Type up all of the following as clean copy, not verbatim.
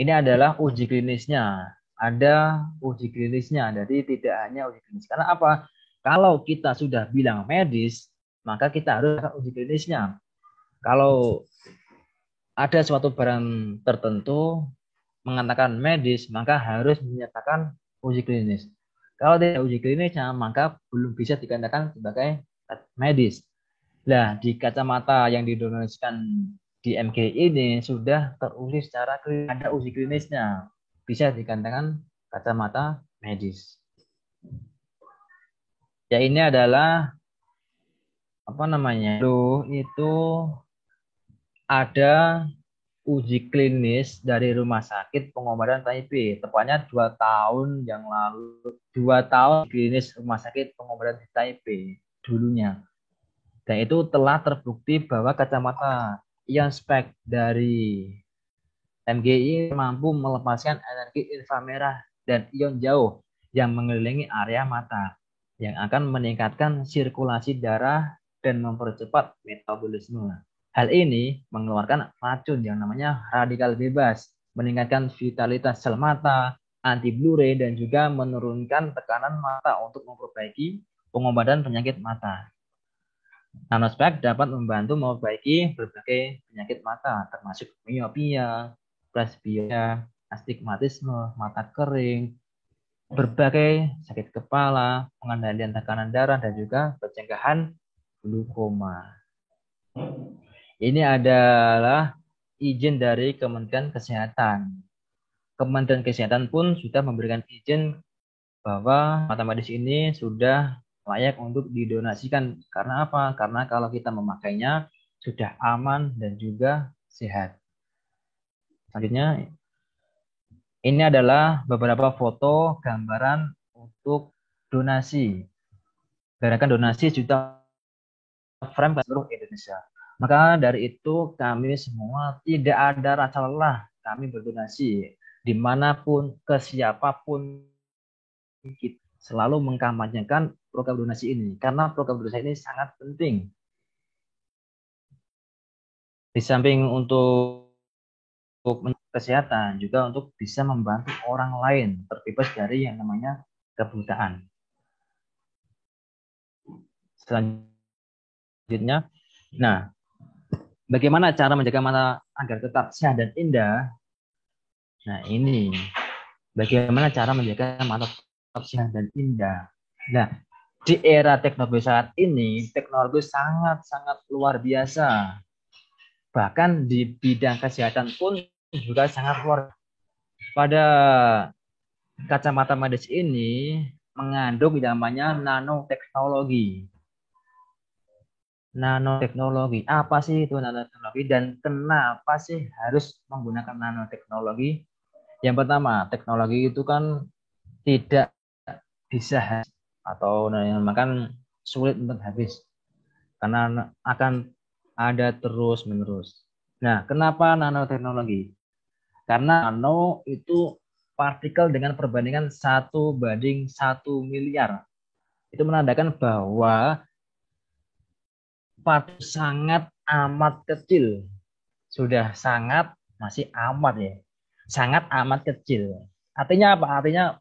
Ini adalah uji klinisnya. Ada uji klinisnya, jadi tidak hanya uji klinis. Karena apa? Kalau kita sudah bilang medis, maka kita harus lakukan uji klinisnya. Kalau ada suatu barang tertentu mengatakan medis, maka harus menyatakan uji klinis. Kalau tidak uji klinisnya, maka belum bisa dikatakan sebagai medis. Nah, di kacamata yang didonasikan di MG ini sudah teruji secara klinis, ada uji klinisnya. Bisa dikatakan kacamata medis. Ya ini adalah apa namanya? Itu ada uji klinis dari Rumah Sakit Pengobatan Taipei. Tepatnya 2 tahun yang lalu. 2 tahun klinis Rumah Sakit Pengobatan di Taipei dulunya. Dan itu telah terbukti bahwa kacamata ion spek dari MGI mampu melepaskan energi inframerah dan ion jauh yang mengelilingi area mata yang akan meningkatkan sirkulasi darah dan mempercepat metabolisme. Hal ini mengeluarkan racun yang namanya radikal bebas, meningkatkan vitalitas sel mata, anti Blu-ray, dan juga menurunkan tekanan mata untuk memperbaiki pengobatan penyakit mata. Nanospek dapat membantu memperbaiki berbagai penyakit mata, termasuk miopia, presbiopia, astigmatisme, mata kering, berbagai sakit kepala, pengendalian tekanan darah, dan juga pencegahan glukoma. Ini adalah izin dari Kementerian Kesehatan. Kementerian Kesehatan pun sudah memberikan izin bahwa mata medis ini sudah layak untuk didonasikan. Karena apa? Karena kalau kita memakainya sudah aman dan juga sehat. Selanjutnya, ini adalah beberapa foto gambaran untuk donasi. Gerakan donasi juta frame ke seluruh Indonesia. Maka dari itu kami semua tidak ada rasa lelah kami berdonasi dimanapun ke siapapun kita selalu mengkampanyekan program donasi ini karena program donasi ini sangat penting. Di samping untuk kesehatan juga untuk bisa membantu orang lain terbebas dari yang namanya kebutaan. Selanjutnya, nah, bagaimana cara menjaga mata agar tetap sehat dan indah? Nah, ini bagaimana cara menjaga mata tetap sehat dan indah. Nah, di era teknologi saat ini, teknologi sangat-sangat luar biasa. Bahkan di bidang kesehatan pun juga sangat luar. Pada kacamata medis ini mengandung namanya nanoteknologi. Nanoteknologi, apa sih itu nanoteknologi dan kenapa sih harus menggunakan nanoteknologi? Yang pertama, teknologi itu kan tidak bisa habis atau makan sulit untuk habis karena akan ada terus menerus. Nah, kenapa nanoteknologi? Karena nano itu partikel dengan perbandingan 1:1 miliar. Itu menandakan bahwa partikel sangat amat kecil. Sudah sangat, masih amat ya. Sangat amat kecil. Artinya apa? Artinya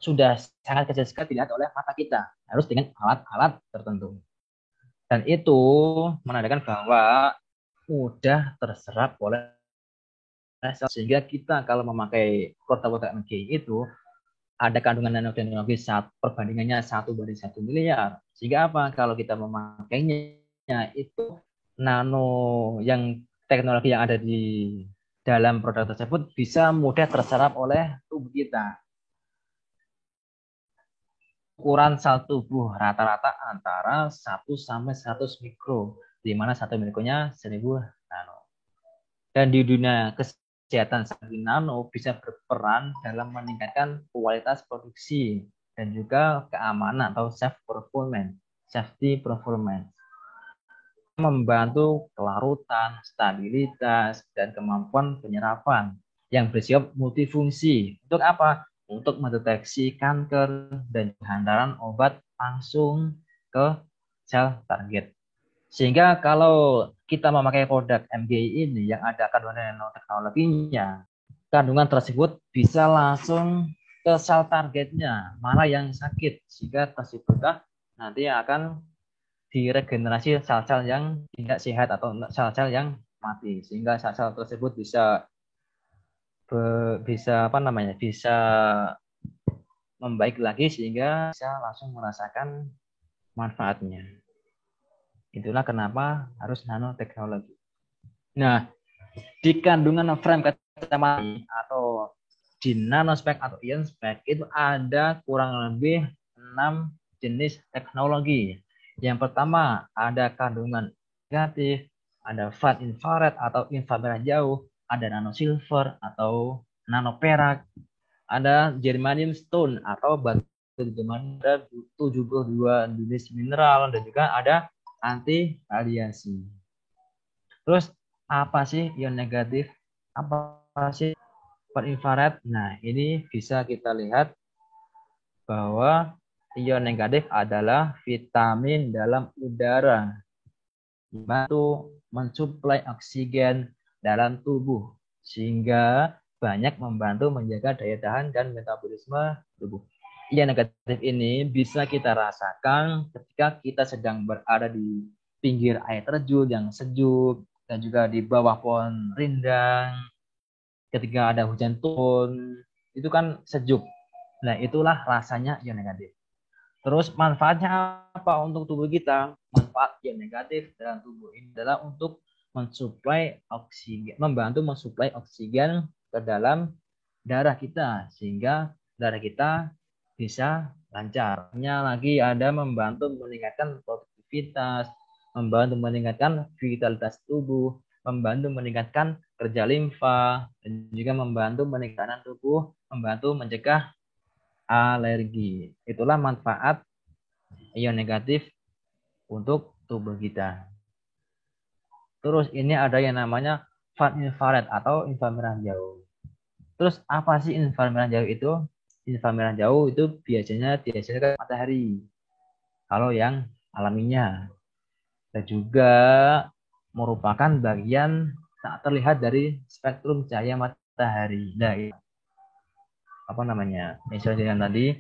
sudah sangat kecil sekali dilihat oleh mata kita. Harus dengan alat-alat tertentu. Dan itu menandakan bahwa mudah terserap oleh sel. Sehingga kita kalau memakai kotak-kotak MG itu ada kandungan nanoteknologi perbandingannya 1:1 miliar. Sehingga apa? Kalau kita memakainya itu nano yang teknologi yang ada di dalam produk tersebut bisa mudah terserap oleh tubuh kita. Ukuran sel tubuh rata-rata antara 1 sampai 100 mikro, di mana 1 mikronya 1000 nano. Dan di dunia kesehatan nano bisa berperan dalam meningkatkan kualitas produksi dan juga keamanan atau safety performance, membantu kelarutan, stabilitas, dan kemampuan penyerapan yang bersifat multifungsi. Untuk apa? Untuk mendeteksi kanker dan hantaran obat langsung ke sel target. Sehingga kalau kita memakai produk MGI ini yang ada kandungan nanoteknologinya, kandungan tersebut bisa langsung ke sel targetnya, mana yang sakit, sehingga tersebutlah nanti akan diregenerasi sel-sel yang tidak sehat atau sel-sel yang mati, sehingga sel-sel tersebut bisa apa namanya, bisa membaik lagi sehingga bisa langsung merasakan manfaatnya. Itulah kenapa harus nanoteknologi. Nah, di kandungan frame kacamata atau di nanospek atau ionspek itu ada kurang lebih 6 jenis teknologi. Yang pertama ada kandungan negatif, ada far infrared atau inframerah jauh, ada nanosilver atau nanoperak, ada germanium stone atau batu germanium, ada 72 jenis mineral, dan juga ada anti radiasi. Terus apa sih ion negatif? Apa sih infrared? Nah, ini bisa kita lihat bahwa ion negatif adalah vitamin dalam udara, membantu mensuplai oksigen dalam tubuh sehingga banyak membantu menjaga daya tahan dan metabolisme tubuh. Ion negatif ini bisa kita rasakan ketika kita sedang berada di pinggir air terjun yang sejuk dan juga di bawah pohon rindang ketika ada hujan turun, itu kan sejuk. Nah, itulah rasanya ion negatif. Terus manfaatnya apa untuk tubuh kita? Manfaat ion negatif dalam tubuh ini adalah untuk mensuplai oksigen, membantu mensuplai oksigen ke dalam darah kita sehingga darah kita bisa lancar. Lagi ada membantu meningkatkan produktivitas, membantu meningkatkan vitalitas tubuh, membantu meningkatkan kerja limfa, dan juga membantu meningkatkan tubuh, membantu mencegah alergi. Itulah manfaat ion negatif untuk tubuh kita. Terus ini ada yang namanya far infrared atau inframerah jauh. Terus apa sih inframerah jauh itu? Inframerah jauh itu biasanya dihasilkan matahari. Kalau yang alaminya. Dan juga merupakan bagian tak terlihat dari spektrum cahaya matahari. Nah, apa namanya? Misalnya tadi.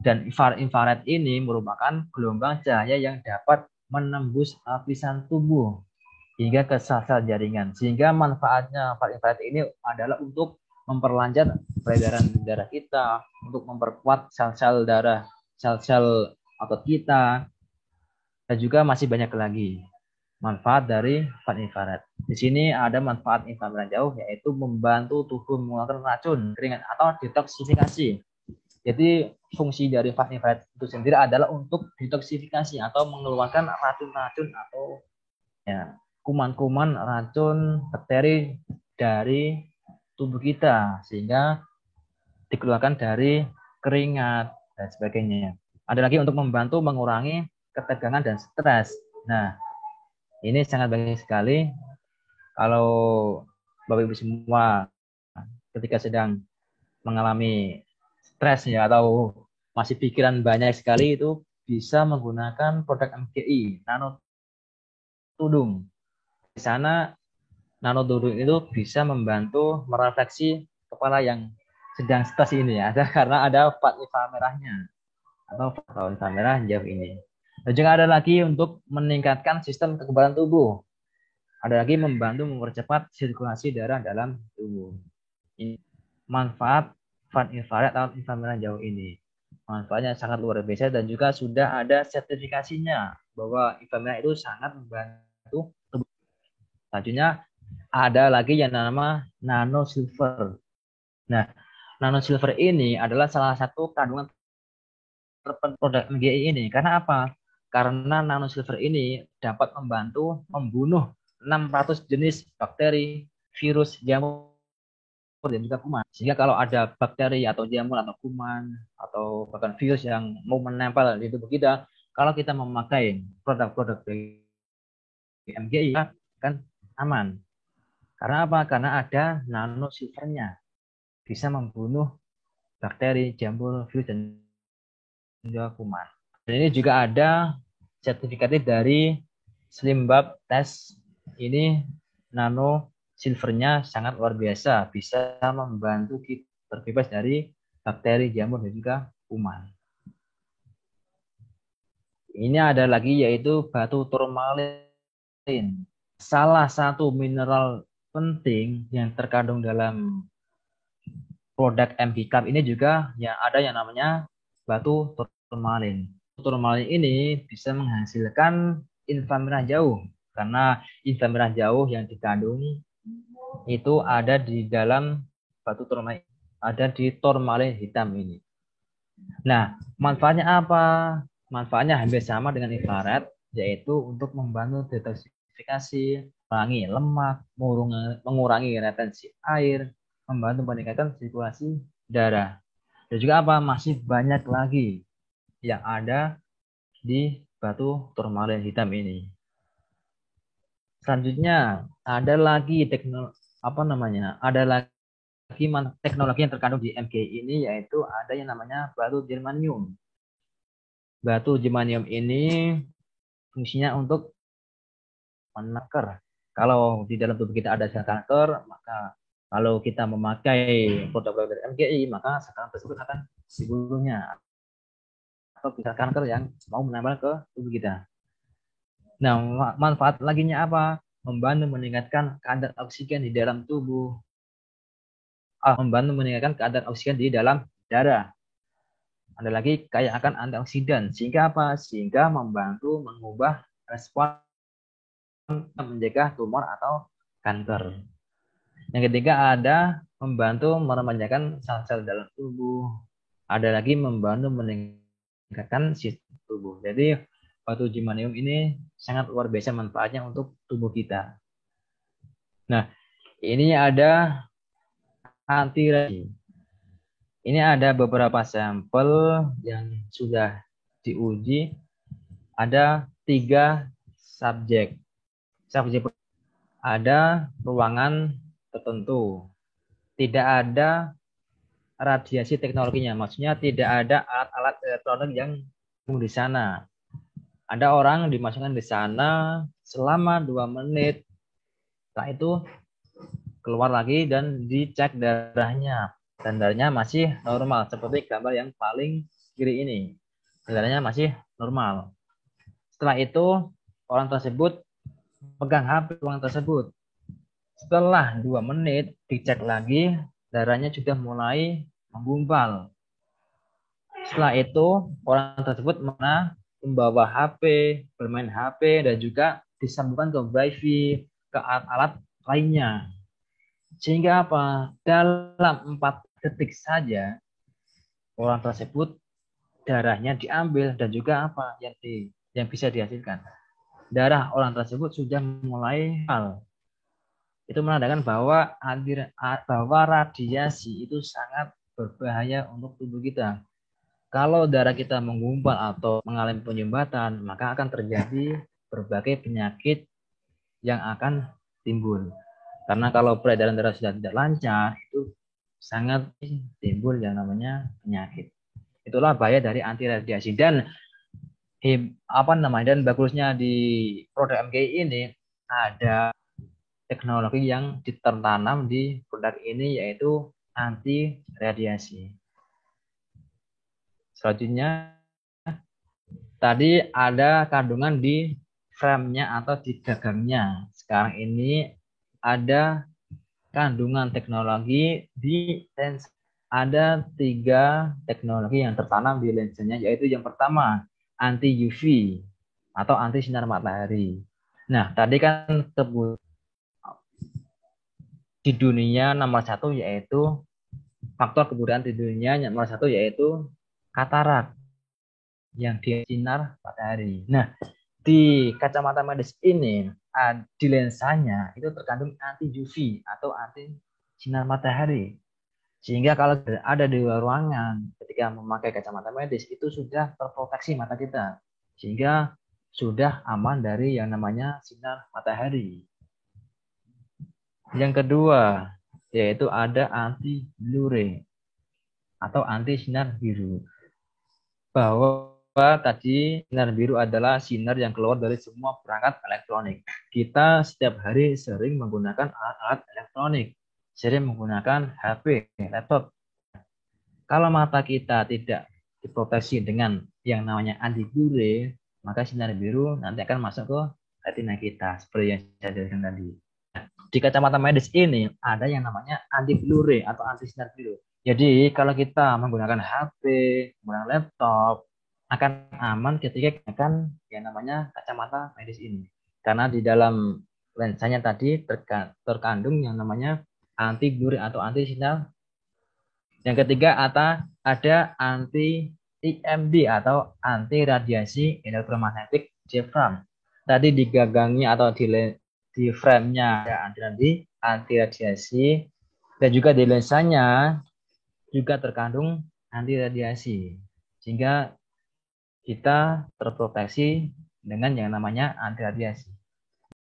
Dan infrared ini merupakan gelombang cahaya yang dapat menembus lapisan tubuh hingga ke sel-sel jaringan. Sehingga manfaatnya infrared ini adalah untuk memperlancar peredaran darah kita, untuk memperkuat sel-sel darah, sel-sel otot kita, dan juga masih banyak lagi manfaat dari infrared. Di sini ada manfaat inframerah jauh, yaitu membantu tubuh mengeluarkan racun, keringat atau detoksifikasi. Jadi fungsi dari infrared itu sendiri adalah untuk detoksifikasi atau mengeluarkan racun-racun atau ya, kuman-kuman racun bakteri dari tubuh kita sehingga dikeluarkan dari keringat dan sebagainya. Ada lagi untuk membantu mengurangi ketegangan dan stres. Nah, ini sangat baik sekali kalau Bapak Ibu semua ketika sedang mengalami stres ya atau masih pikiran banyak sekali, itu bisa menggunakan produk MGI Nano Tudung. Di sana Nano Tudung itu bisa membantu merefleksi kepala yang sedang stres ini ya, karena ada fat inframerahnya atau fat inframerah jauh ini. Dan juga ada lagi untuk meningkatkan sistem kekebalan tubuh. Ada lagi membantu mempercepat sirkulasi darah dalam tubuh. Ini manfaat far infrared atau inframerah jauh ini. Manfaatnya sangat luar biasa dan juga sudah ada sertifikasinya bahwa inframerah itu sangat membantu tubuh. Selanjutnya ada lagi yang nama nano silver. Nah, nano silver ini adalah salah satu kandungan terpenting produk MGI ini. Karena apa? Karena nano silver ini dapat membantu membunuh 600 jenis bakteri, virus, jamur, dan juga kuman. Sehingga kalau ada bakteri atau jamur atau kuman atau bahkan virus yang mau menempel di tubuh kita, kalau kita memakai produk-produk dari MGI kan aman. Karena apa? Karena ada nano silvernya, bisa membunuh bakteri, jamur, virus, dan juga kuman. Dan ini juga ada sertifikatnya dari Slimbab Test. Ini nano silvernya sangat luar biasa, bisa membantu kita terbebas dari bakteri, jamur, dan juga kuman. Ini ada lagi yaitu batu turmalin. Salah satu mineral penting yang terkandung dalam produk MG Cup ini juga yang ada yang namanya batu turmalin. Turmalin ini bisa menghasilkan inframerah jauh karena inframerah jauh yang dikandung itu ada di dalam batu turmalin, ada di turmalin hitam ini. Nah, manfaatnya apa? Manfaatnya hampir sama dengan infrared, yaitu untuk membantu detoksifikasi, mengurangi lemak, mengurangi retensi air, membantu meningkatkan sirkulasi darah. Dan juga apa? Masih banyak lagi yang ada di batu turmalin hitam ini. Selanjutnya ada lagi teknologi yang terkandung di MG ini, yaitu ada yang namanya batu germanium. Batu germanium ini fungsinya untuk meneker. Kalau di dalam tubuh kita ada sel kanker, maka kalau kita memakai produk-produk dari MGI, maka sel kanker tersebut akan dibunuhnya atau sel kanker yang mau menambah ke tubuh kita. Nah, manfaat laginya apa? Membantu meningkatkan kadar oksigen di dalam tubuh. Membantu meningkatkan kadar oksigen di dalam darah. Ada lagi kaya akan antioksidan. Sehingga apa? Sehingga membantu mengubah respon mencegah tumor atau kanker. Yang ketiga ada membantu meremajakan sel-sel dalam tubuh. Ada lagi membantu meningkatkan sistem tubuh. Jadi batu germanium ini sangat luar biasa manfaatnya untuk tubuh kita. Nah, ini ada anti radiasi. Ini ada beberapa sampel yang sudah diuji. Ada 3 subjek. Subjek ada ruangan tertentu. Tidak ada radiasi teknologinya. Maksudnya tidak ada alat-alat elektronik yang di sana. Ada orang dimasukkan di sana selama 2 menit. Setelah itu keluar lagi dan dicek darahnya. Dan darahnya masih normal. Seperti gambar yang paling kiri ini. Darahnya masih normal. Setelah itu orang tersebut pegang HP ruangan tersebut. Setelah 2 menit dicek lagi, darahnya sudah mulai menggumpal. Setelah itu orang tersebut membawa HP, bermain HP, dan juga disambungkan ke wifi, ke alat-alat lainnya. Sehingga apa? Dalam 4 detik saja orang tersebut darahnya diambil dan juga apa yang bisa dihasilkan. Darah orang tersebut sudah mulai hal. Itu menandakan bahwa radiasi itu sangat berbahaya untuk tubuh kita. Kalau darah kita menggumpal atau mengalami penyumbatan, maka akan terjadi berbagai penyakit yang akan timbul. Karena kalau peredaran darah sudah tidak lancar, itu sangat timbul yang namanya penyakit. Itulah bahaya dari anti radiasi. Dan dan bagusnya di produk MGI ini ada teknologi yang tertanam di produk ini, yaitu anti radiasi. Selanjutnya tadi ada kandungan di frame-nya atau di gagangnya. Sekarang ini ada kandungan teknologi di lensa. Ada 3 teknologi yang tertanam di lensanya, yaitu yang pertama anti UV atau anti sinar matahari. Nah, tadi kan di dunia nomor 1 yaitu faktor kebudayaan di dunia nomor 1 yaitu katarak yang di sinar matahari. Nah, di kacamata medis ini di lensanya itu terkandung anti UV atau anti sinar matahari. Sehingga kalau ada di luar ruangan ketika memakai kacamata medis itu sudah terproteksi mata kita. Sehingga sudah aman dari yang namanya sinar matahari. Yang kedua, yaitu ada anti blue ray atau anti sinar biru. Bahwa tadi sinar biru adalah sinar yang keluar dari semua perangkat elektronik. Kita setiap hari sering menggunakan alat-alat elektronik, sering menggunakan HP, laptop. Kalau mata kita tidak diproteksi dengan yang namanya anti blue, maka sinar biru nanti akan masuk ke retina kita, seperti yang saya jelaskan tadi. Di kacamata medis ini ada yang namanya anti blue atau anti sinar biru. Jadi kalau kita menggunakan HP, menggunakan laptop, akan aman ketika akan yang namanya kacamata medis ini. Karena di dalam lensanya tadi terkandung yang anti blur atau anti sinar. Yang ketiga ada anti IMD atau anti radiasi elektromagnetik diaphragm. Tadi di gagangnya atau di frame-nya ada anti radiasi dan juga di lensanya juga terkandung anti radiasi. Sehingga kita terproteksi dengan yang namanya anti radiasi.